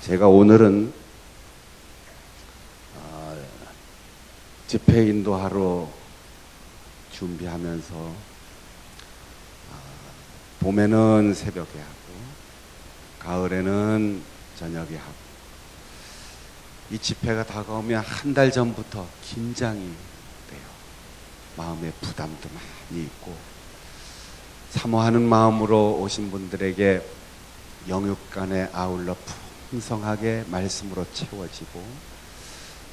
제가 오늘은 집회 인도하러 준비하면서 봄에는 새벽에 하고 가을에는 저녁에 하고 이 집회가 다가오면 한 달 전부터 긴장이 돼요. 마음에 부담도 많이 있고 사모하는 마음으로 오신 분들에게 영육간에 아울러 풍성하게 말씀으로 채워지고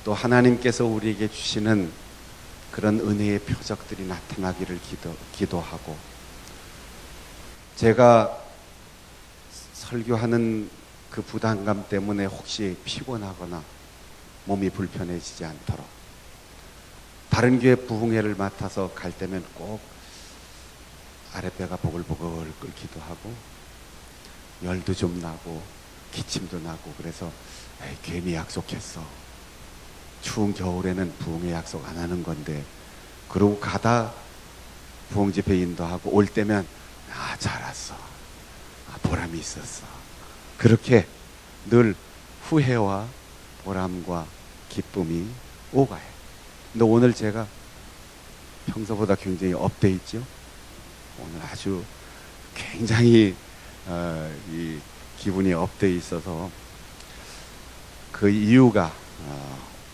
또 하나님께서 우리에게 주시는 그런 은혜의 표적들이 나타나기를 기도하고 제가 설교하는 그 부담감 때문에 혹시 피곤하거나 몸이 불편해지지 않도록 다른 교회 부흥회를 맡아서 갈 때면 꼭 아랫배가 보글보글 끓기도 하고 열도 좀 나고 기침도 나고 그래서 괜히 약속했어. 추운 겨울에는 부흥회 약속 안 하는 건데 그러고 가다 부흥 집회 인도하고 올 때면 잘 왔어. 보람이 있었어. 그렇게 늘 후회와 보람과 기쁨이 오가요. 근데 오늘 제가 평소보다 굉장히 업돼 있죠. 오늘 아주 굉장히 이 기분이 업돼 있어서 그 이유가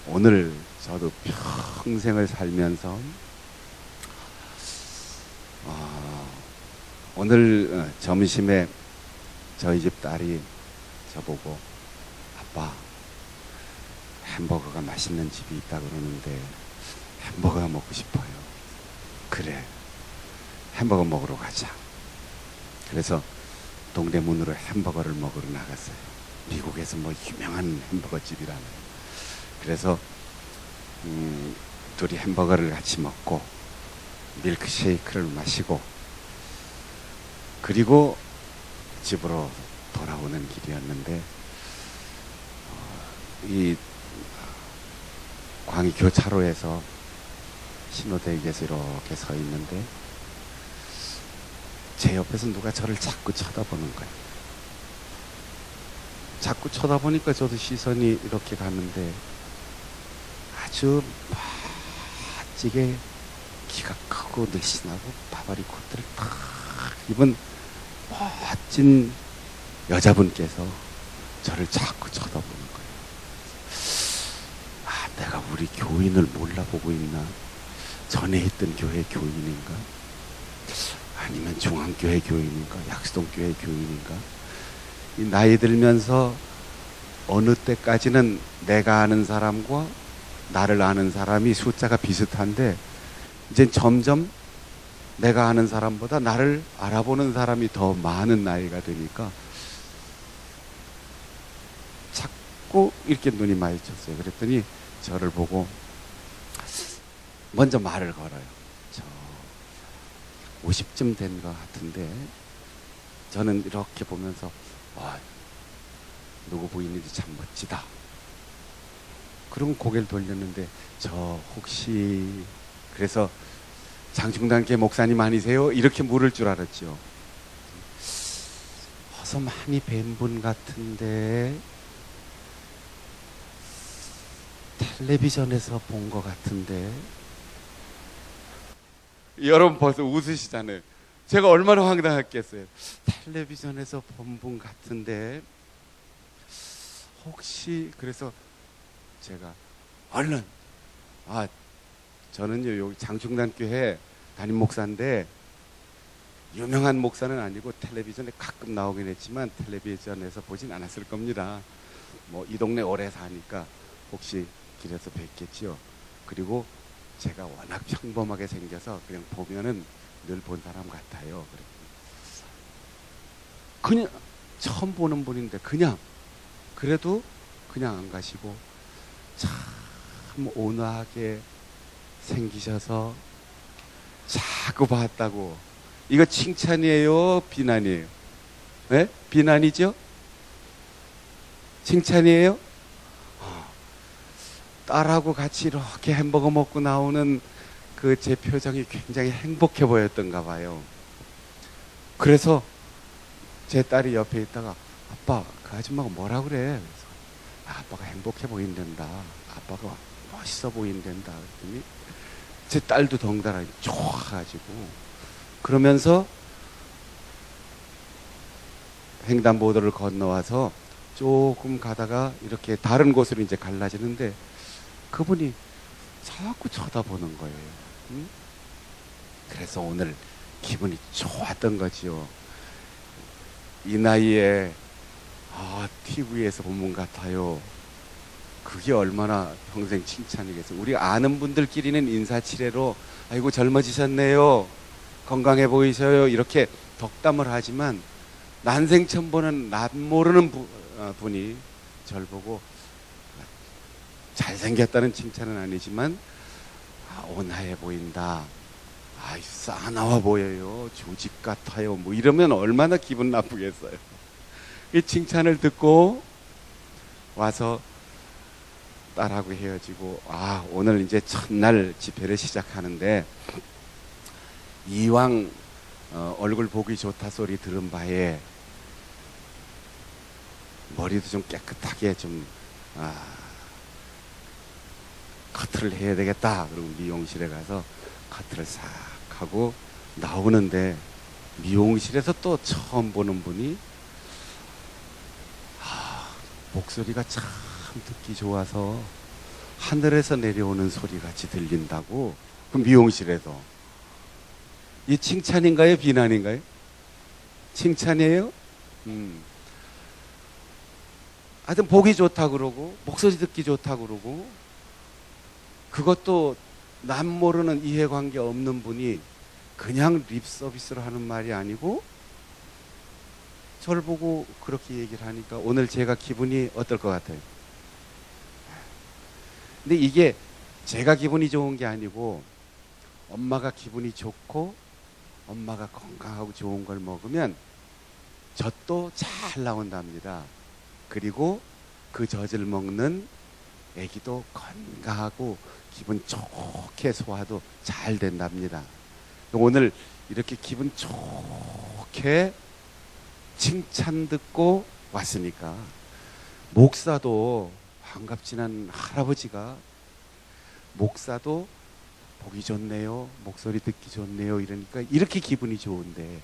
오늘 저도 평생을 살면서 오늘 점심에 저희 집 딸이 저보고 아빠 햄버거가 맛있는 집이 있다 그러는데 햄버거가 먹고 싶어요. 그래, 햄버거 먹으러 가자. 그래서 동대문으로 햄버거를 먹으러 나갔어요. 미국에서 뭐 유명한 햄버거 집이라는. 그래서 둘이 햄버거를 같이 먹고 밀크쉐이크를 마시고 그리고 집으로 돌아오는 길이었는데 이 광희 교차로에서 신호대기에서 이렇게 서 있는데 제 옆에서 누가 저를 자꾸 쳐다보는 거예요. 자꾸 쳐다보니까 저도 시선이 이렇게 가는데 아주 멋지게 키가 크고 늘씬하고 바바리 코트를 탁 입은 멋진 여자분께서 저를 자꾸 쳐다보는 거예요. 내가 우리 교인을 몰라보고 있나? 전에 있던 교회 교인인가? 아니면 중앙교회 교인인가? 약수동교회 교인인가? 이 나이 들면서 어느 때까지는 내가 아는 사람과 나를 아는 사람이 숫자가 비슷한데 이제 점점 내가 아는 사람보다 나를 알아보는 사람이 더 많은 나이가 되니까 자꾸 이렇게 눈이 마주쳤어요. 그랬더니 저를 보고 먼저 말을 걸어요. 저 50쯤 된 것 같은데 저는 이렇게 보면서 누구 부인인지 참 멋지다. 그러고 고개를 돌렸는데 저 혹시 그래서 장충단교회 목사님 아니세요? 이렇게 물을 줄 알았죠. 어서 많이 뵌 분 같은데 텔레비전에서 본 것 같은데. 여러분 벌써 웃으시잖아요. 제가 얼마나 황당했겠어요. 텔레비전에서 본 분 같은데 혹시. 그래서 제가 얼른 저는요 여기 장충단교회 담임 목사인데 유명한 목사는 아니고 텔레비전에 가끔 나오긴 했지만 텔레비전에서 보진 않았을 겁니다. 뭐 이 동네 오래 사니까 혹시 길에서 뵙겠지요. 그리고 제가 워낙 평범하게 생겨서 그냥 보면은 늘 본 사람 같아요. 그냥 처음 보는 분인데 그래도 그냥 안 가시고 참 온화하게 생기셔서 자꾸 봤다고. 이거 칭찬이에요? 비난이에요? 네? 비난이죠? 칭찬이에요? 딸하고 같이 이렇게 햄버거 먹고 나오는 그 제 표정이 굉장히 행복해 보였던가 봐요. 그래서 제 딸이 옆에 있다가 아빠, 그 아줌마가 뭐라 그래? 그래서 아빠가 행복해 보인단다. 아빠가 멋있어 보인단다. 그랬더니 제 딸도 덩달아 좋아가지고 그러면서 횡단보도를 건너와서 조금 가다가 이렇게 다른 곳으로 이제 갈라지는데 그분이 자꾸 쳐다보는 거예요. 응? 그래서 오늘 기분이 좋았던 거지요. 이 나이에 TV에서 본 분 같아요. 그게 얼마나 평생 칭찬이겠어요. 우리가 아는 분들끼리는 인사치레로 아이고 젊어지셨네요. 건강해 보이셔요. 이렇게 덕담을 하지만 난생 처음 보는 낯 모르는 분이 절 보고 잘생겼다는 칭찬은 아니지만 온화해 보인다. 싸나워 보여요. 조직 같아요. 뭐 이러면 얼마나 기분 나쁘겠어요. 이 칭찬을 듣고 와서 딸하고 헤어지고 오늘 이제 첫날 집회를 시작하는데 이왕 얼굴 보기 좋다 소리 들은 바에 머리도 좀 깨끗하게 좀 커트를 해야 되겠다. 그리고 미용실에 가서 커트를 싹 하고 나오는데 미용실에서 또 처음 보는 분이 목소리가 참 듣기 좋아서 하늘에서 내려오는 소리 같이 들린다고. 그 미용실에서 이 칭찬인가요? 비난인가요? 칭찬이에요? 하여튼 보기 좋다 그러고 목소리 듣기 좋다 그러고 그것도 남 모르는 이해관계 없는 분이 그냥 립 서비스로 하는 말이 아니고 저를 보고 그렇게 얘기를 하니까 오늘 제가 기분이 어떨 것 같아요? 근데 이게 제가 기분이 좋은 게 아니고 엄마가 기분이 좋고 엄마가 건강하고 좋은 걸 먹으면 젖도 잘 나온답니다. 그리고 그 젖을 먹는 애기도 건강하고 기분 좋게 소화도 잘 된답니다. 오늘 이렇게 기분 좋게 칭찬 듣고 왔으니까 목사도 환갑지난 할아버지가 목사도 보기 좋네요. 목소리 듣기 좋네요. 이러니까 이렇게 기분이 좋은데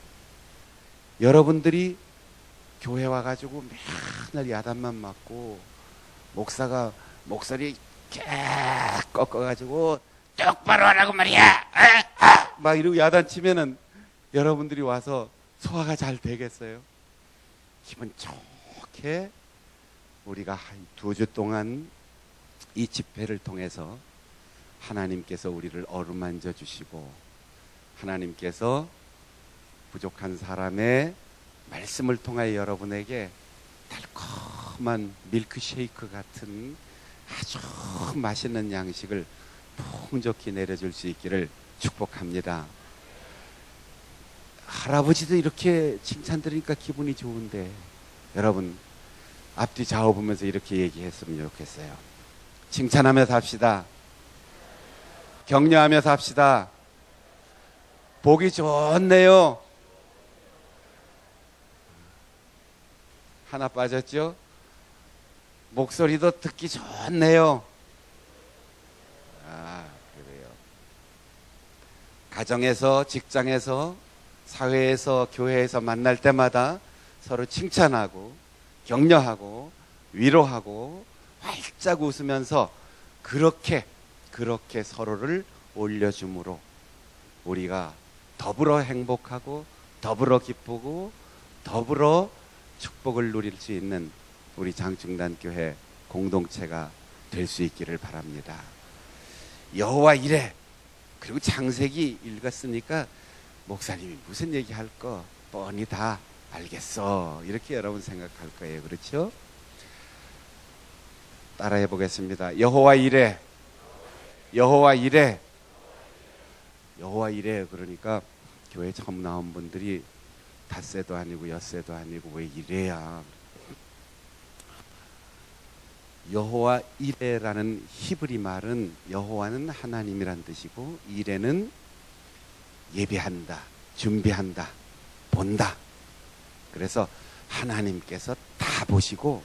여러분들이 교회 와가지고 맨날 야단만 맞고 목사가 목소리 개 꺾어가지고 똑바로 하라고 말이야 막 이러고 야단치면은 여러분들이 와서 소화가 잘 되겠어요? 기분 좋게 우리가 한 2주 동안 이 집회를 통해서 하나님께서 우리를 어루만져 주시고 하나님께서 부족한 사람의 말씀을 통하여 여러분에게 달콤한 밀크쉐이크 같은 아주 맛있는 양식을 풍족히 내려줄 수 있기를 축복합니다. 할아버지도 이렇게 칭찬 들으니까 기분이 좋은데 여러분 앞뒤 좌우 보면서 이렇게 얘기했으면 좋겠어요. 칭찬하며 삽시다. 격려하며 삽시다. 보기 좋네요. 하나 빠졌죠? 목소리도 듣기 좋네요. 그래요. 가정에서, 직장에서, 사회에서, 교회에서 만날 때마다 서로 칭찬하고 격려하고 위로하고 활짝 웃으면서 그렇게 서로를 올려줌으로 우리가 더불어 행복하고 더불어 기쁘고 더불어 축복을 누릴 수 있는 우리 장충단교회 공동체가 될 수 있기를 바랍니다. 여호와 이래. 그리고 창세기 읽었으니까 목사님이 무슨 얘기할 거 뻔히 다 알겠어. 이렇게 여러분 생각할 거예요. 그렇죠? 따라해 보겠습니다. 여호와 이래. 여호와 이래. 여호와 이래. 그러니까 교회 처음 나온 분들이 닷새도 아니고 엿새도 아니고 왜 이래야. 여호와 이레라는 히브리 말은 여호와는 하나님이란 뜻이고 이레는 예배한다, 준비한다, 본다. 그래서 하나님께서 다 다 보시고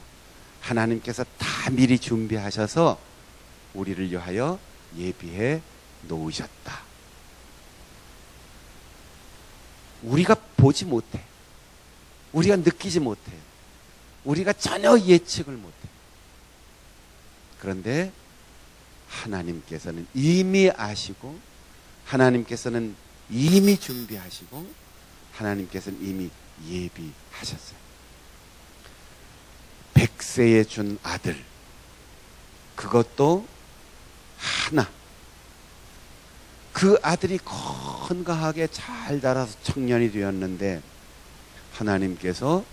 하나님께서 다 미리 준비하셔서 우리를 위하여 예비해 놓으셨다. 우리가 보지 못해. 우리가 느끼지 못해. 우리가 전혀 예측을 못해. 그런데 하나님께서는 이미 아시고, 하나님께서는 이미 준비하시고, 하나님께서는 이미 예비하셨어요. 백세에 준 아들, 그것도 하나. 그 아들이 건강하게 잘 자라서 청년이 되었는데 하나님께서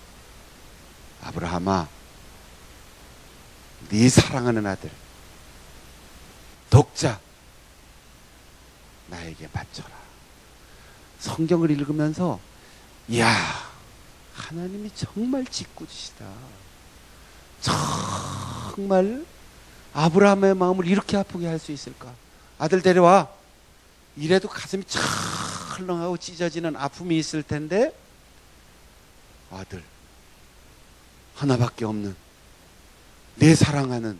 아브라함아, 네 사랑하는 아들 독자 나에게 바쳐라. 성경을 읽으면서 이야, 하나님이 정말 짓궂으시다. 정말 아브라함의 마음을 이렇게 아프게 할 수 있을까? 아들 데려와. 이래도 가슴이 철렁하고 찢어지는 아픔이 있을 텐데 아들 하나밖에 없는 내 사랑하는,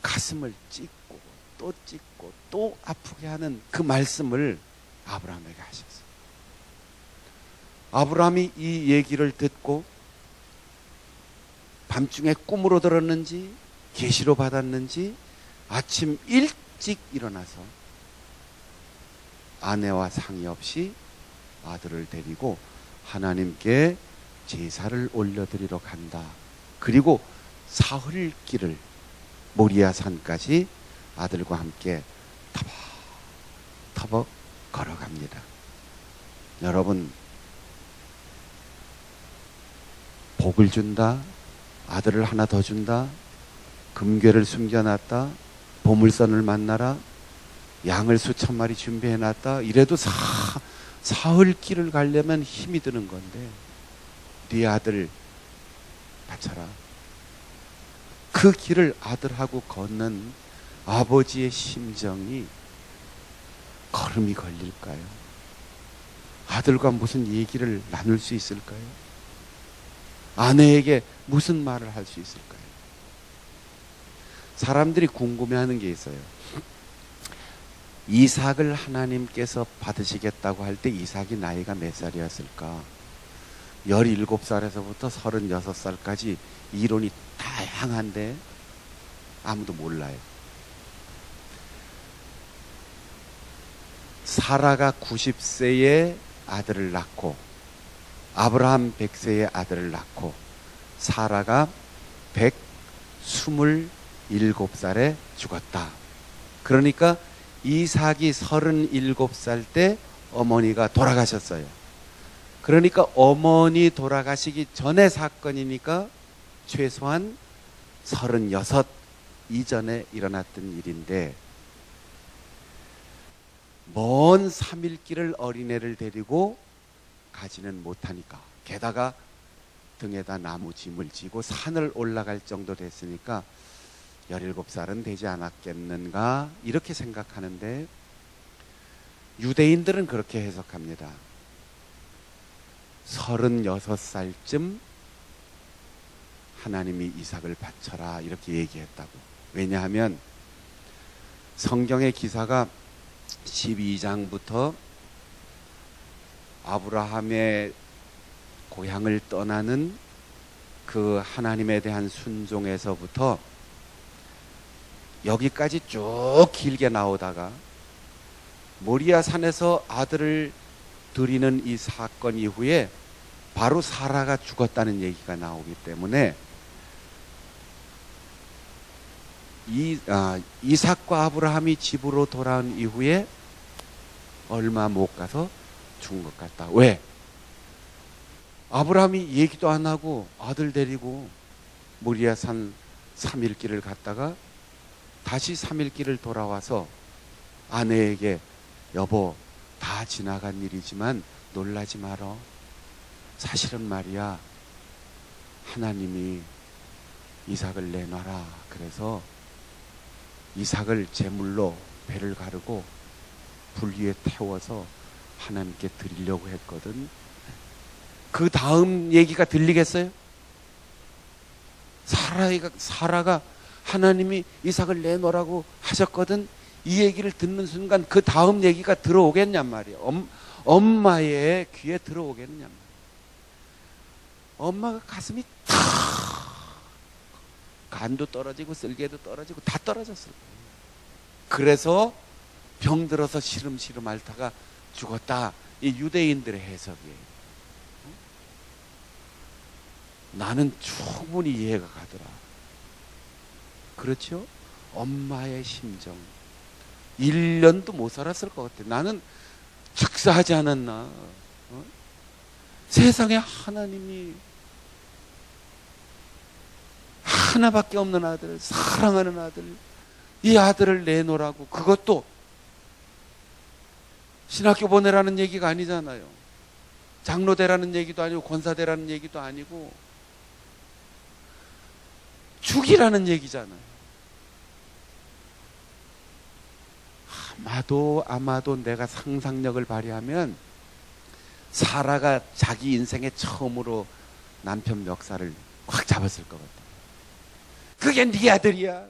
가슴을 찢고 또 아프게 하는 그 말씀을 아브라함에게 하셨어요. 아브라함이 이 얘기를 듣고 밤중에 꿈으로 들었는지 계시로 받았는지 아침 일찍 일어나서 아내와 상의 없이 아들을 데리고 하나님께 제사를 올려드리러 간다. 그리고 사흘길을 모리아 산까지 아들과 함께 터벅터벅 걸어갑니다. 여러분, 복을 준다, 아들을 하나 더 준다, 금괴를 숨겨놨다, 보물선을 만나라, 양을 수천 마리 준비해놨다, 이래도 사흘길을 가려면 힘이 드는 건데 네 아들 바쳐라. 그 길을 아들하고 걷는 아버지의 심정이 걸음이 걸릴까요? 아들과 무슨 얘기를 나눌 수 있을까요? 아내에게 무슨 말을 할 수 있을까요? 사람들이 궁금해하는 게 있어요. 이삭을 하나님께서 받으시겠다고 할 때 이삭이 나이가 몇 살이었을까? 17살에서부터 36살까지 이론이 다양한데 아무도 몰라요. 사라가 90세에 아들을 낳고 아브라함 100세에 아들을 낳고 사라가 127살에 죽었다. 그러니까 이삭이 37살 때 어머니가 돌아가셨어요. 그러니까 어머니 돌아가시기 전의 사건이니까 최소한 36 이전에 일어났던 일인데 먼 3일길을 어린애를 데리고 가지는 못하니까, 게다가 등에다 나무 짐을 지고 산을 올라갈 정도 됐으니까 17살은 되지 않았겠는가 이렇게 생각하는데 유대인들은 그렇게 해석합니다. 36살쯤 하나님이 이삭을 바쳐라 이렇게 얘기했다고. 왜냐하면 성경의 기사가 12장부터 아브라함의 고향을 떠나는 그 하나님에 대한 순종에서부터 여기까지 쭉 길게 나오다가 모리아 산에서 아들을 드리는 이 사건 이후에 바로 사라가 죽었다는 얘기가 나오기 때문에 이삭과 아브라함이 집으로 돌아온 이후에 얼마 못 가서 죽은 것 같다. 왜? 아브라함이 얘기도 안 하고 아들 데리고 모리아 산 3일 길을 갔다가 다시 3일 길을 돌아와서 아내에게 여보, 다 지나간 일이지만 놀라지 말어. 사실은 말이야, 하나님이 이삭을 내놔라. 그래서 이삭을 제물로 배를 가르고 불 위에 태워서 하나님께 드리려고 했거든. 그 다음 얘기가 들리겠어요? 사라가 하나님이 이삭을 내놓으라고 하셨거든. 이 얘기를 듣는 순간 그 다음 얘기가 들어오겠냔 말이에요. 엄마의 귀에 들어오겠냔 말이에요. 엄마가 가슴이 탁, 간도 떨어지고 쓸개도 떨어지고 다 떨어졌을 거예요. 그래서 병들어서 시름시름 앓다가 죽었다. 이 유대인들의 해석이에요. 나는 충분히 이해가 가더라. 그렇죠? 엄마의 심정. 1년도 못 살았을 것 같아. 나는 즉사하지 않았나. 세상에 하나님이 하나밖에 없는 아들, 사랑하는 아들, 이 아들을 내놓으라고. 그것도 신학교 보내라는 얘기가 아니잖아요. 장로되라는 얘기도 아니고 권사되라는 얘기도 아니고 죽이라는 얘기잖아요. 아마도 내가 상상력을 발휘하면 사라가 자기 인생에 처음으로 남편 멱살을 확 잡았을 것 같아요. 그게 네 아들이야.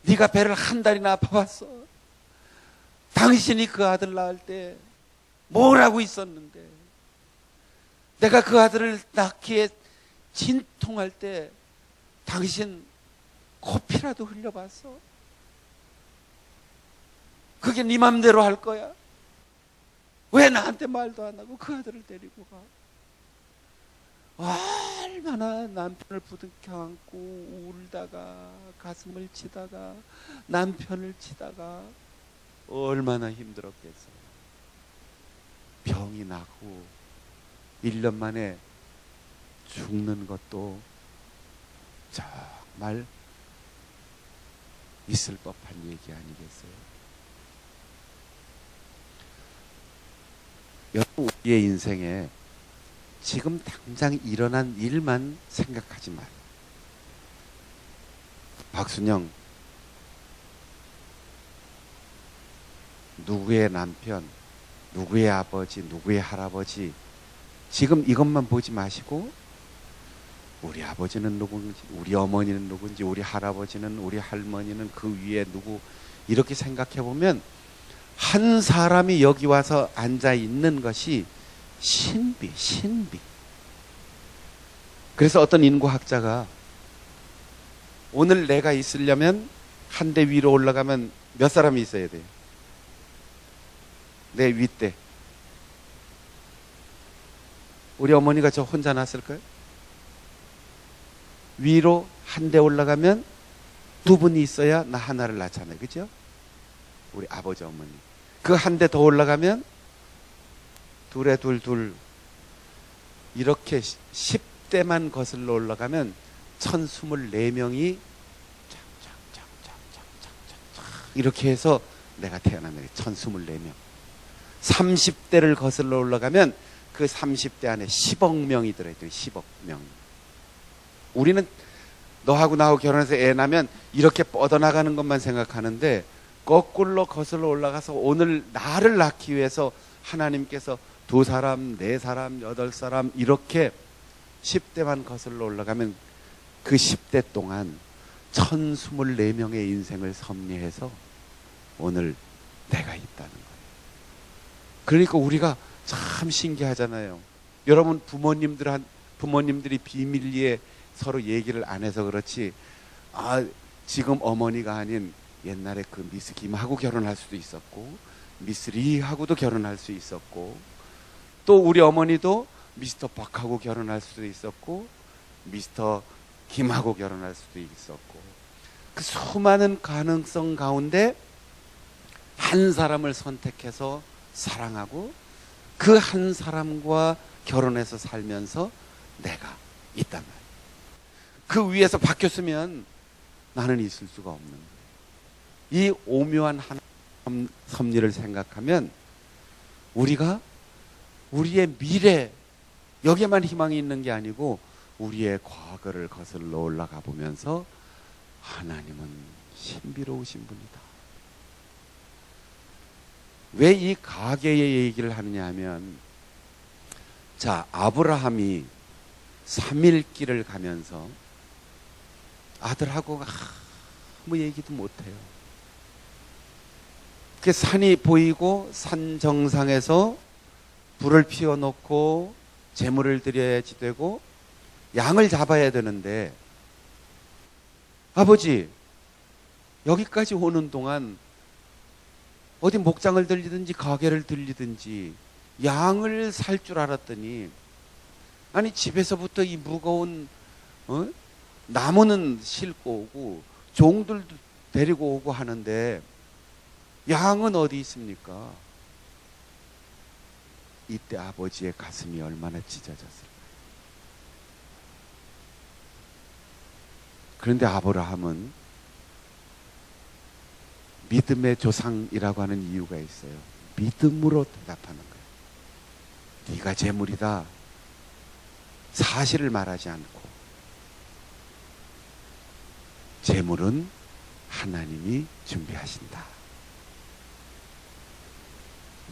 네가 배를 한 달이나 아파봤어. 당신이 그 아들 낳을 때 뭘 하고 있었는데, 내가 그 아들을 낳기에 진통할 때 당신 코피라도 흘려봤어? 그게 네 맘대로 할 거야? 왜 나한테 말도 안 하고 그 아들을 데리고 가? 얼마나 남편을 부둥켜 안고 울다가 가슴을 치다가 남편을 치다가 얼마나 힘들었겠어요. 병이 나고 1년 만에 죽는 것도 정말 있을 법한 얘기 아니겠어요? 여러분, 우리의 인생에 지금 당장 일어난 일만 생각하지 마요. 박순영, 누구의 남편, 누구의 아버지, 누구의 할아버지, 지금 이것만 보지 마시고 우리 아버지는 누군지, 우리 어머니는 누군지, 우리 할아버지는, 우리 할머니는 그 위에 누구, 이렇게 생각해 보면 한 사람이 여기 와서 앉아 있는 것이 신비. 그래서 어떤 인구학자가 오늘 내가 있으려면 한 대 위로 올라가면 몇 사람이 있어야 돼요? 내 윗대. 우리 어머니가 저 혼자 났을까요? 위로 한 대 올라가면 두 분이 있어야 나 하나를 낳잖아요. 그죠? 우리 아버지 어머니. 그 한 대 더 올라가면 둘에 둘 이렇게 10대만 거슬러 올라가면 1024명이 이렇게 해서 내가 태어난 거예요. 1024명. 30대를 거슬러 올라가면 그 30대 안에 10억 명이 들어있대요. 10억 명. 우리는 너하고 나하고 결혼해서 애 낳으면 이렇게 뻗어나가는 것만 생각하는데 거꾸로 거슬러 올라가서 오늘 나를 낳기 위해서 하나님께서 2사람, 4사람, 8사람 이렇게 10대만 거슬러 올라가면 그 10대 동안 1024명의 인생을 섭리해서 오늘 내가 있다는 거예요. 그러니까 우리가 참 신기하잖아요. 여러분 부모님들이 비밀리에 서로 얘기를 안 해서 그렇지, 지금 어머니가 아닌 옛날에 그 미스 김하고 결혼할 수도 있었고 미스 리하고도 결혼할 수 있었고 또 우리 어머니도 미스터 박하고 결혼할 수도 있었고 미스터 김하고 결혼할 수도 있었고 그 수많은 가능성 가운데 한 사람을 선택해서 사랑하고 그 한 사람과 결혼해서 살면서 내가 있단 말이에요. 그 위에서 바뀌었으면 나는 있을 수가 없는 거예요. 이 오묘한 섭리를 생각하면 우리가 우리의 미래 여기에만 희망이 있는 게 아니고 우리의 과거를 거슬러 올라가 보면서 하나님은 신비로우신 분이다. 왜 이 가계의 얘기를 하느냐 하면, 자, 아브라함이 3일 길을 가면서 아들하고 아무 얘기도 못해요. 그 산이 보이고 산 정상에서 불을 피워놓고 제물을 드려야지 되고 양을 잡아야 되는데, 아버지 여기까지 오는 동안 어디 목장을 들리든지 가게를 들리든지 양을 살 줄 알았더니, 아니 집에서부터 이 무거운 나무는 싣고 오고 종들도 데리고 오고 하는데 양은 어디 있습니까? 이때 아버지의 가슴이 얼마나 찢어졌을까요? 그런데 아브라함은 믿음의 조상이라고 하는 이유가 있어요. 믿음으로 대답하는 거예요. 네가 제물이다. 사실을 말하지 않고, 제물은 하나님이 준비하신다.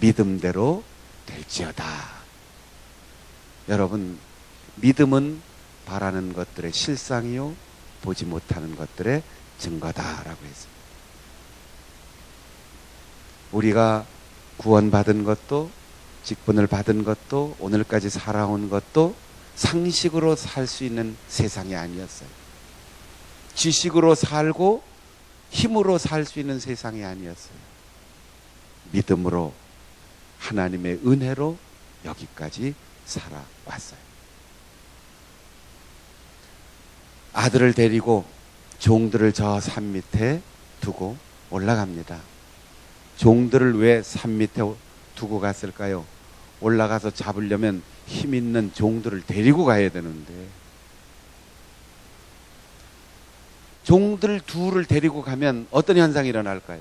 믿음대로 될지어다. 여러분, 믿음은 바라는 것들의 실상이요 보지 못하는 것들의 증거다라고 했습니다. 우리가 구원받은 것도, 직분을 받은 것도, 오늘까지 살아온 것도 상식으로 살 수 있는 세상이 아니었어요. 지식으로 살고 힘으로 살 수 있는 세상이 아니었어요. 믿음으로, 하나님의 은혜로 여기까지 살아왔어요. 아들을 데리고 종들을 저 산 밑에 두고 올라갑니다. 종들을 왜 산 밑에 두고 갔을까요? 올라가서 잡으려면 힘 있는 종들을 데리고 가야 되는데, 종들 둘을 데리고 가면 어떤 현상이 일어날까요?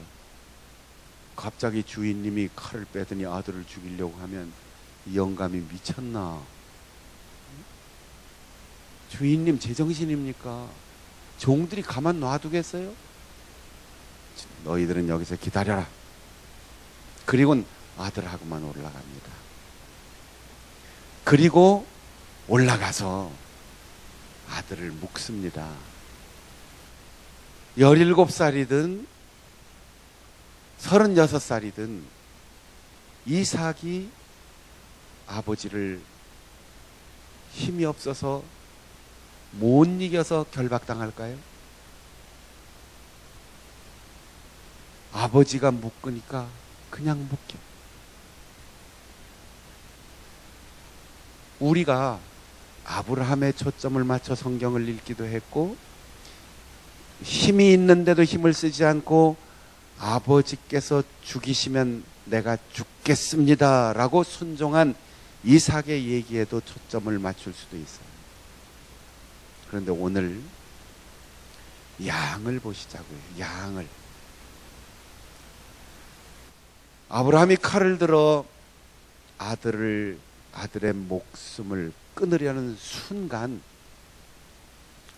갑자기 주인님이 칼을 빼더니 아들을 죽이려고 하면 이 영감이 미쳤나? 주인님 제정신입니까? 종들이 가만 놔두겠어요? 너희들은 여기서 기다려라. 그리고는 아들하고만 올라갑니다. 그리고 올라가서 아들을 묶습니다. 17살이든 36살이든 이삭이 아버지를 힘이 없어서 못 이겨서 결박당할까요? 아버지가 묶으니까 그냥 묶여. 우리가 아브라함의 초점을 맞춰 성경을 읽기도 했고, 힘이 있는데도 힘을 쓰지 않고 아버지께서 죽이시면 내가 죽겠습니다 라고 순종한 이삭의 얘기에도 초점을 맞출 수도 있어요. 그런데 오늘 양을 보시자고요. 양을. 아브라함이 칼을 들어 아들의 목숨을 끊으려는 순간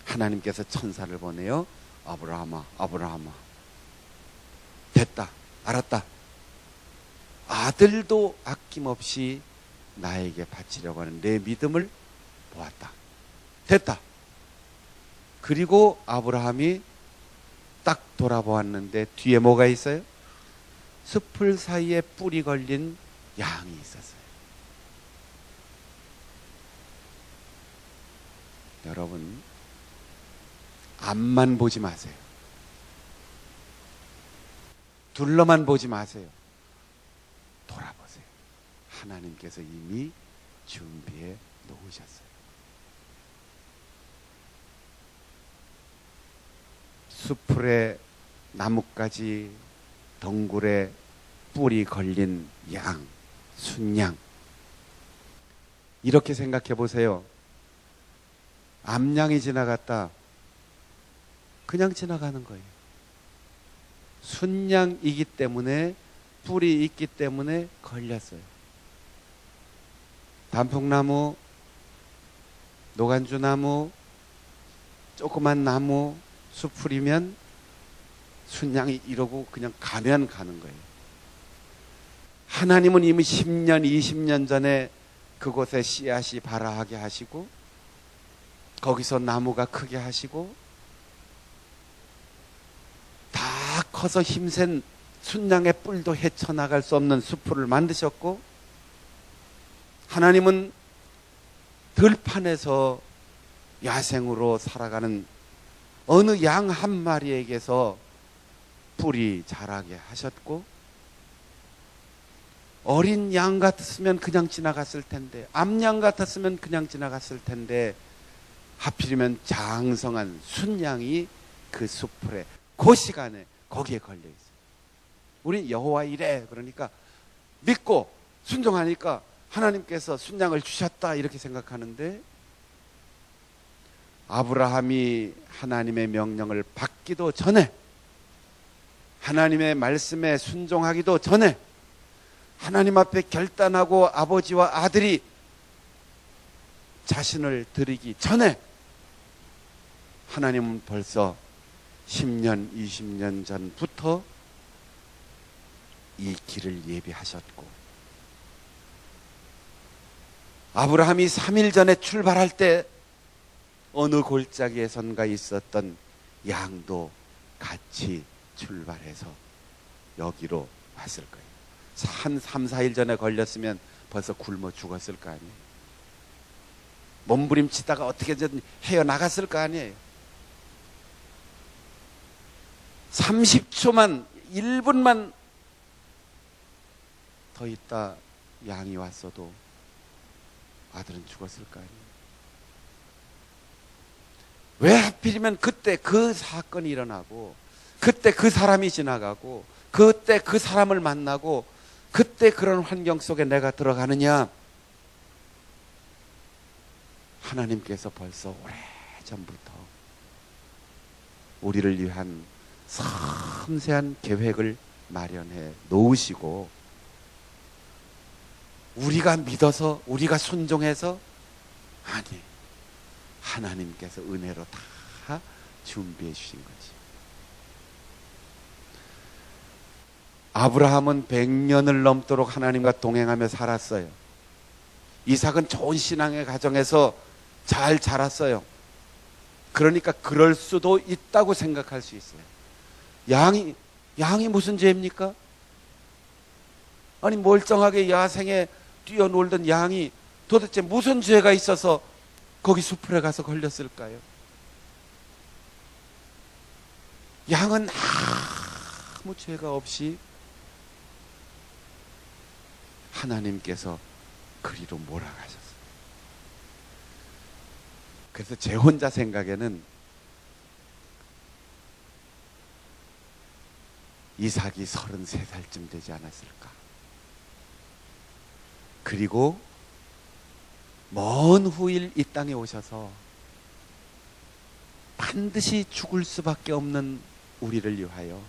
하나님께서 천사를 보내요. 아브라함아, 아브라함아, 됐다, 알았다. 아들도 아낌없이 나에게 바치려고 하는 내 믿음을 보았다. 됐다. 그리고 아브라함이 딱 돌아보았는데 뒤에 뭐가 있어요? 숲을 사이에 뿔이 걸린 양이 있었어요. 여러분, 앞만 보지 마세요. 둘러만 보지 마세요. 돌아보세요. 하나님께서 이미 준비해 놓으셨어요. 숲풀에 나뭇가지 덩굴에 뿔이 걸린 양, 순양. 이렇게 생각해 보세요. 암양이 지나갔다. 그냥 지나가는 거예요. 순양이기 때문에, 뿔이 있기 때문에 걸렸어요. 단풍나무, 노간주나무, 조그만 나무, 숲풀이면 순양이 이러고 그냥 가면 가는 거예요. 하나님은 이미 10년, 20년 전에 그곳에 씨앗이 발아하게 하시고 거기서 나무가 크게 하시고 다 커서 힘센 순양의 뿔도 헤쳐나갈 수 없는 숲을 만드셨고, 하나님은 들판에서 야생으로 살아가는 어느 양 한 마리에게서 뿔이 자라게 하셨고, 어린 양 같았으면 그냥 지나갔을 텐데, 암양 같았으면 그냥 지나갔을 텐데, 하필이면 장성한 순양이 그 숲풀에 그 시간에 거기에 걸려 있어요. 우린 여호와 이래, 그러니까 믿고 순종하니까 하나님께서 순양을 주셨다 이렇게 생각하는데, 아브라함이 하나님의 명령을 받기도 전에, 하나님의 말씀에 순종하기도 전에, 하나님 앞에 결단하고 아버지와 아들이 자신을 드리기 전에 하나님은 벌써 10년, 20년 전부터 이 길을 예비하셨고, 아브라함이 3일 전에 출발할 때 어느 골짜기에선가 있었던 양도 같이 출발해서 여기로 왔을 거예요. 한 3, 4일 전에 걸렸으면 벌써 굶어 죽었을 거 아니에요. 몸부림치다가 어떻게든 헤어나갔을 거 아니에요. 30초만, 1분만 더 있다 양이 왔어도 아들은 죽었을 거 아니에요. 왜 하필이면 그때 그 사건이 일어나고, 그때 그 사람이 지나가고, 그때 그 사람을 만나고, 그때 그런 환경 속에 내가 들어가느냐? 하나님께서 벌써 오래전부터 우리를 위한 섬세한 계획을 마련해 놓으시고, 우리가 믿어서, 우리가 순종해서, 아니, 하나님께서 은혜로 다 준비해 주신 거지. 아브라함은 100년을 넘도록 하나님과 동행하며 살았어요. 이삭은 좋은 신앙의 가정에서 잘 자랐어요. 그러니까 그럴 수도 있다고 생각할 수 있어요. 양이 무슨 죄입니까? 아니, 멀쩡하게 야생에 뛰어놀던 양이 도대체 무슨 죄가 있어서 거기 숲에 가서 걸렸을까요? 양은 아무 죄가 없이 하나님께서 그리로 몰아가셨어요. 그래서 제 혼자 생각에는 이삭이 33살쯤 되지 않았을까. 그리고 먼 후일 이 땅에 오셔서 반드시 죽을 수밖에 없는 우리를 위하여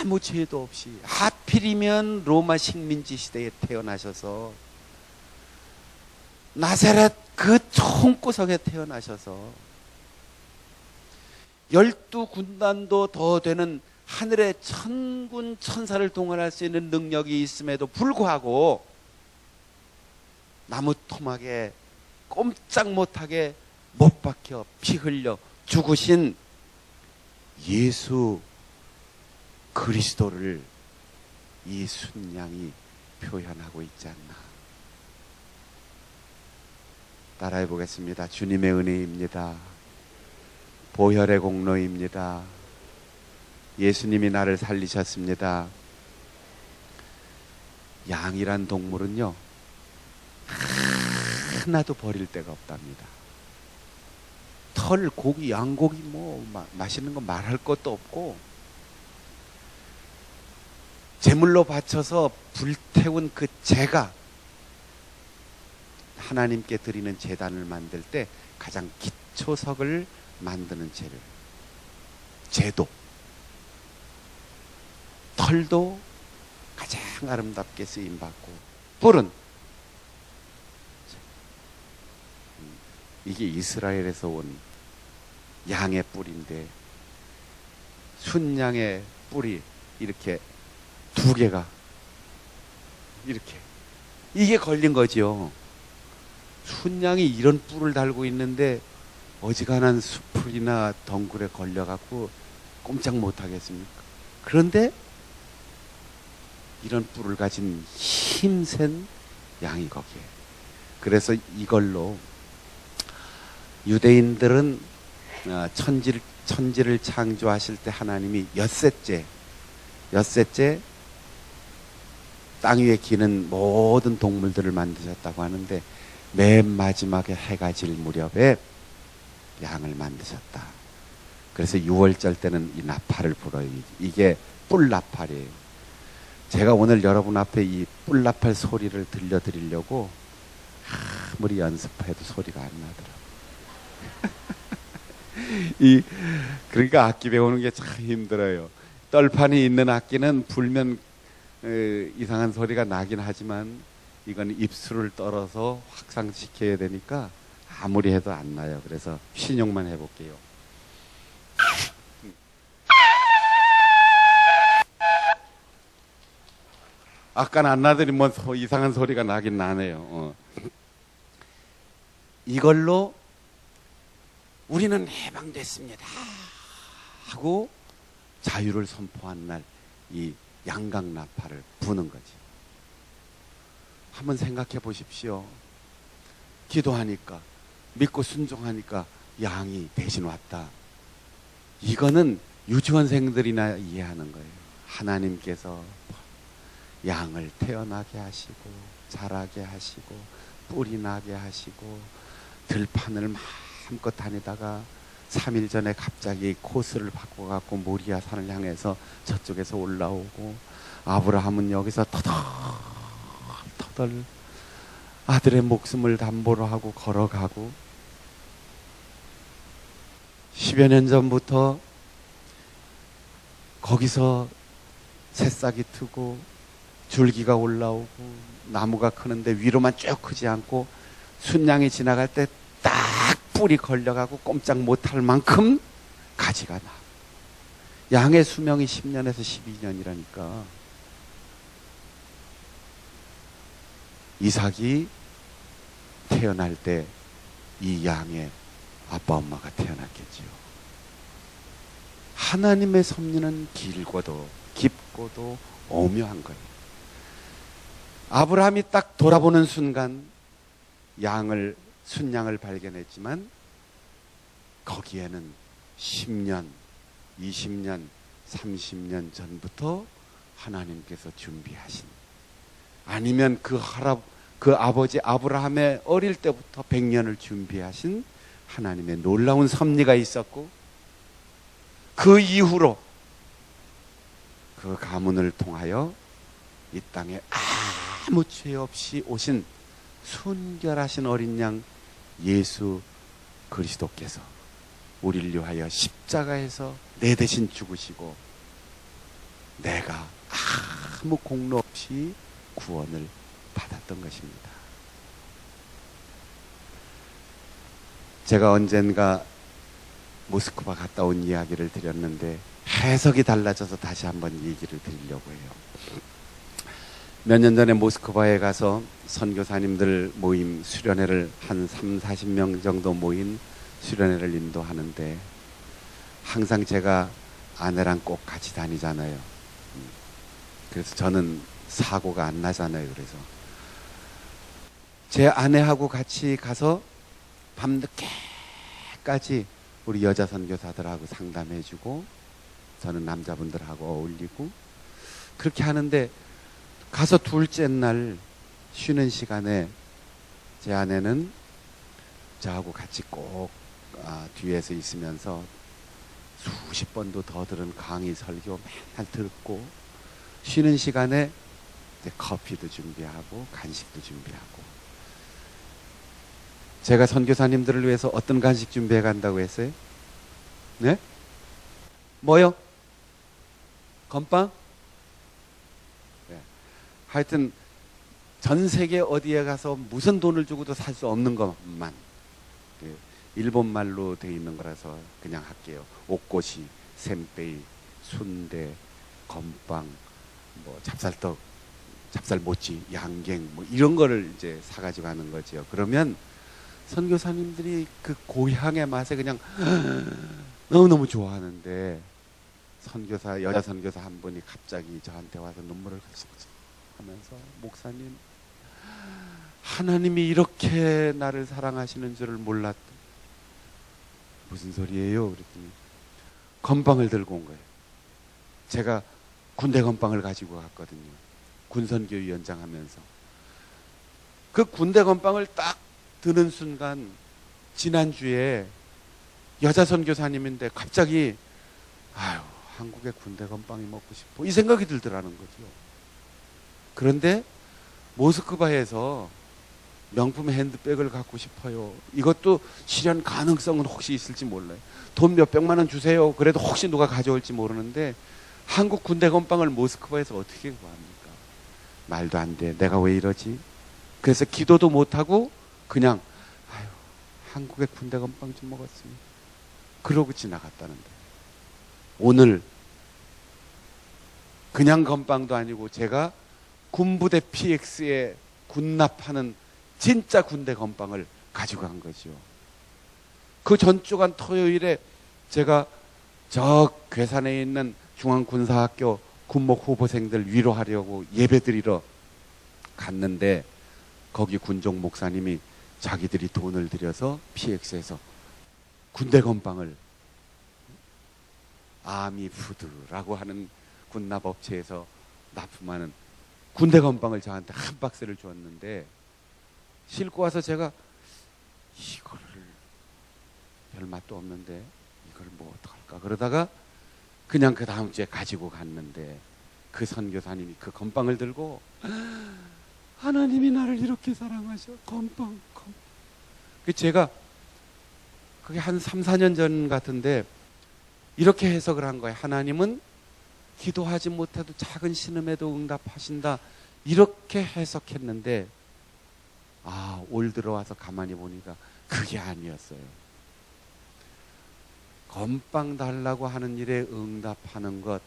아무 죄도 없이, 하필이면 로마 식민지 시대에 태어나셔서, 나사렛 그 총구석에 태어나셔서 12군단도 더 되는 하늘의 천군 천사를 동원할 수 있는 능력이 있음에도 불구하고 나무 토막에 꼼짝 못하게 못 박혀 피 흘려 죽으신 예수 그리스도를 이 순양이 표현하고 있지 않나. 따라해 보겠습니다. 주님의 은혜입니다. 보혈의 공로입니다. 예수님이 나를 살리셨습니다. 양이란 동물은요, 하나도 버릴 데가 없답니다. 털, 고기, 양고기 뭐 맛있는 거 말할 것도 없고, 제물로 바쳐서 불태운 그 제가 하나님께 드리는 제단을 만들 때 가장 기초석을 만드는 재료, 제도, 털도 가장 아름답게 쓰임받고, 뿔은 이게 이스라엘에서 온 양의 뿔인데, 순양의 뿔이 이렇게 2개가 이렇게, 이게 걸린 거죠. 순양이 이런 뿔을 달고 있는데 어지간한 수풀이나 덩굴에 걸려갖고 꼼짝 못하겠습니까? 그런데 이런 뿔을 가진 힘센 양이 거기에. 그래서 이걸로 유대인들은 천지를 창조하실 때 하나님이 엿새째 땅 위에 기는 모든 동물들을 만드셨다고 하는데 맨 마지막에 해가 질 무렵에 양을 만드셨다. 그래서 6월절 때는 이 나팔을 불어요. 이게 뿔나팔이에요. 제가 오늘 여러분 앞에 이 뿔나팔 소리를 들려드리려고 아무리 연습해도 소리가 안 나더라고요. 그러니까 악기 배우는 게 참 힘들어요. 떨판이 있는 악기는 불면 이상한 소리가 나긴 하지만 이건 입술을 떨어서 확산시켜야 되니까 아무리 해도 안 나요. 그래서 신용만 해볼게요. 아까는 안 나더니 뭐 이상한 소리가 나긴 나네요. 이걸로 우리는 해방됐습니다 하고 자유를 선포한 날 이 양강나팔을 부는 거지. 한번 생각해 보십시오. 기도하니까 믿고 순종하니까 양이 대신 왔다. 이거는 유치원생들이나 이해하는 거예요. 하나님께서 양을 태어나게 하시고 자라게 하시고 뿔이 나게 하시고 들판을 마음껏 다니다가 3일 전에 갑자기 코스를 바꿔갖고 모리아 산을 향해서 저쪽에서 올라오고 아브라함은 여기서 터덜 아들의 목숨을 담보로 하고 걸어가고 10여 년 전부터 거기서 새싹이 트고 줄기가 올라오고 나무가 크는데 위로만 쭉 크지 않고 순양이 지나갈 때 딱 뿔이 걸려가고 꼼짝 못할 만큼 가지가 나. 양의 수명이 10년에서 12년이라니까. 이삭이 태어날 때 이 양의 아빠 엄마가 태어났겠지요. 하나님의 섭리는 길고도 깊고도 오묘한 거예요. 아브라함이 딱 돌아보는 순간 순양을 발견했지만 거기에는 10년, 20년, 30년 전부터 하나님께서 준비하신, 아니면 그 아버지 아브라함의 어릴 때부터 100년을 준비하신 하나님의 놀라운 섭리가 있었고, 그 이후로 그 가문을 통하여 이 땅에 아무 죄 없이 오신 순결하신 어린 양 예수 그리스도께서 우리를 위하여 십자가에서 내 대신 죽으시고 내가 아무 공로 없이 구원을 받았던 것입니다. 제가 언젠가 모스크바 갔다 온 이야기를 드렸는데 해석이 달라져서 다시 한번 얘기를 드리려고 해요. 몇 년 전에 모스크바에 가서 선교사님들 모임 수련회를 한 30-40명 정도 모인 수련회를 인도하는데 항상 제가 아내랑 꼭 같이 다니잖아요. 그래서 저는 사고가 안 나잖아요. 그래서 제 아내하고 같이 가서 밤늦게까지 우리 여자 선교사들하고 상담해주고 저는 남자분들하고 어울리고 그렇게 하는데, 가서 둘째 날 쉬는 시간에 제 아내는 저하고 같이 꼭 뒤에서 있으면서 수십 번도 더 들은 강의 설교 맨날 듣고, 쉬는 시간에 이제 커피도 준비하고 간식도 준비하고. 제가 선교사님들을 위해서 어떤 간식 준비해 간다고 했어요? 네? 뭐요? 건빵? 네. 하여튼 전 세계 어디에 가서 무슨 돈을 주고도 살 수 없는 것만, 일본 말로 되어 있는 거라서 그냥 할게요. 옥고시, 샘빼이, 순대, 건빵, 뭐 찹쌀떡, 찹쌀모찌, 양갱 뭐 이런 거를 이제 사가지고 하는 거죠. 그러면 선교사님들이 그 고향의 맛에 그냥 너무너무 좋아하는데 여자 선교사 한 분이 갑자기 저한테 와서 눈물을 하면서 목사님, 하나님이 이렇게 나를 사랑하시는 줄을 몰랐다. 무슨 소리예요? 그랬더니 건빵을 들고 온 거예요. 제가 군대 건빵을 가지고 갔거든요. 군선교위원장 하면서. 그 군대 건빵을 딱 드는 순간 지난주에 여자 선교사님인데 갑자기 아유, 한국의 군대 건빵이 먹고 싶어 이 생각이 들더라는 거죠. 그런데 모스크바에서 명품 핸드백을 갖고 싶어요. 이것도 실현 가능성은 혹시 있을지 몰라요. 돈 몇백만 원 주세요. 그래도 혹시 누가 가져올지 모르는데 한국 군대 건빵을 모스크바에서 어떻게 구합니까? 말도 안 돼. 내가 왜 이러지? 그래서 기도도 못하고 그냥 아유, 한국의 군대 건빵 좀 먹었으면 그러고 지나갔다는데 오늘 그냥 건빵도 아니고 제가 군부대 PX에 군납하는 진짜 군대 건빵을 가지고 간 거죠. 그 전주간 토요일에 제가 저 괴산에 있는 중앙군사학교 군목 후보생들 위로하려고 예배드리러 갔는데 거기 군종 목사님이 자기들이 돈을 들여서 PX에서 군대 건빵을 아미푸드라고 하는 군납업체에서 납품하는 군대 건빵을 저한테 한 박스를 줬는데 싣고 와서 제가 이거를 별 맛도 없는데 이걸 뭐 어떡할까 그러다가 그냥 그 다음 주에 가지고 갔는데 그 선교사님이 그 건빵을 들고 하나님이 나를 이렇게 사랑하셔. 건빵. 제가 그게 한 3, 4년 전 같은데 이렇게 해석을 한 거예요. 하나님은 기도하지 못해도 작은 신음에도 응답하신다. 이렇게 해석했는데 올 들어와서 가만히 보니까 그게 아니었어요. 건빵 달라고 하는 일에 응답하는 것,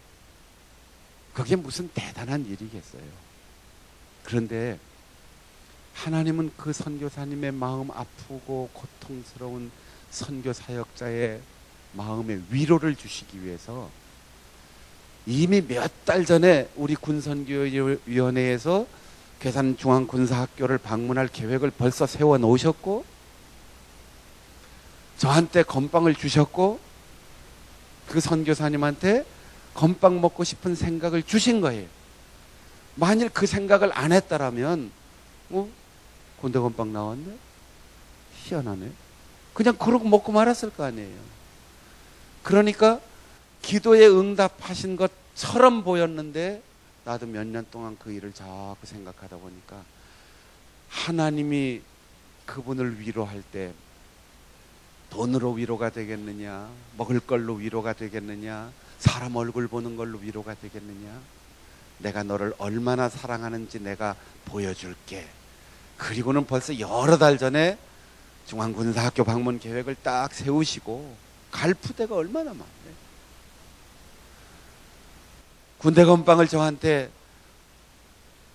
그게 무슨 대단한 일이겠어요. 그런데 하나님은 그 선교사님의 마음 아프고 고통스러운 선교 사역자의 마음에 위로를 주시기 위해서 이미 몇 달 전에 우리 군선교위원회에서 괴산중앙군사학교를 방문할 계획을 벌써 세워 놓으셨고 저한테 건빵을 주셨고 그 선교사님한테 건빵 먹고 싶은 생각을 주신 거예요. 만일 그 생각을 안 했다라면 군대 건빵 나왔네? 희한하네. 그냥 그러고 먹고 말았을 거 아니에요. 그러니까 기도에 응답하신 것처럼 보였는데 나도 몇 년 동안 그 일을 자꾸 생각하다 보니까 하나님이 그분을 위로할 때 돈으로 위로가 되겠느냐, 먹을 걸로 위로가 되겠느냐, 사람 얼굴 보는 걸로 위로가 되겠느냐, 내가 너를 얼마나 사랑하는지 내가 보여줄게. 그리고는 벌써 여러 달 전에 중앙군사학교 방문 계획을 딱 세우시고 갈 부대가 얼마나 많네. 군대 건빵을 저한테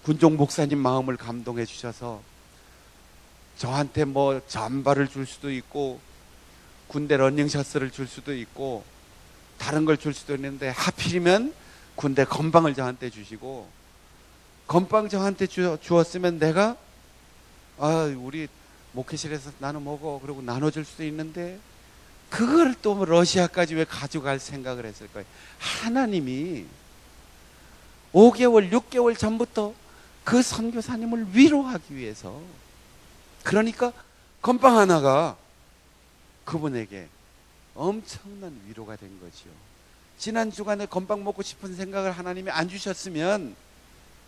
군종 목사님 마음을 감동해 주셔서 저한테 뭐 잠바를 줄 수도 있고 군대 러닝셔츠를 줄 수도 있고 다른 걸 줄 수도 있는데 하필이면 군대 건빵을 저한테 주시고 건빵 저한테 주었으면 내가 우리 목회실에서 나눠 먹어 그러고 나눠줄 수도 있는데 그걸 또 러시아까지 왜 가져갈 생각을 했을까요? 하나님이 5개월, 6개월 전부터 그 선교사님을 위로하기 위해서, 그러니까 건빵 하나가 그분에게 엄청난 위로가 된 거지요. 지난 주간에 건빵 먹고 싶은 생각을 하나님이 안 주셨으면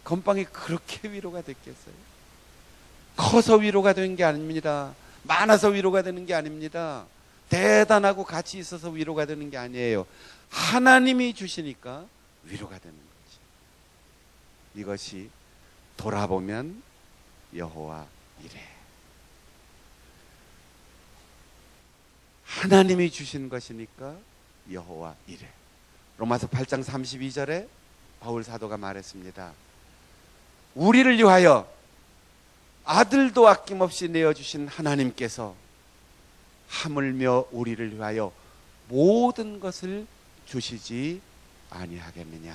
건빵이 그렇게 위로가 됐겠어요? 커서 위로가 된 게 아닙니다. 많아서 위로가 되는 게 아닙니다. 대단하고 가치 있어서 위로가 되는 게 아니에요. 하나님이 주시니까 위로가 되는 거지. 이것이 돌아보면 여호와 이래. 하나님이 주신 것이니까 여호와 이래. 로마서 8장 32절에 바울 사도가 말했습니다. 우리를 위하여 아들도 아낌없이 내어주신 하나님께서 하물며 우리를 위하여 모든 것을 주시지 아니하겠느냐.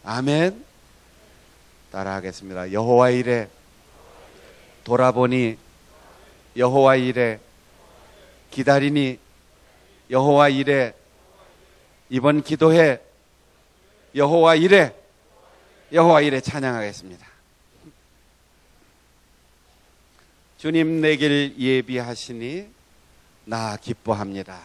아멘. 따라하겠습니다. 여호와 이래 돌아보니 여호와 이래 기다리니 여호와 이래 이번 기도해 여호와 이래 여호와 이래 찬양하겠습니다. 주님 내 길 예비하시니 나 기뻐합니다.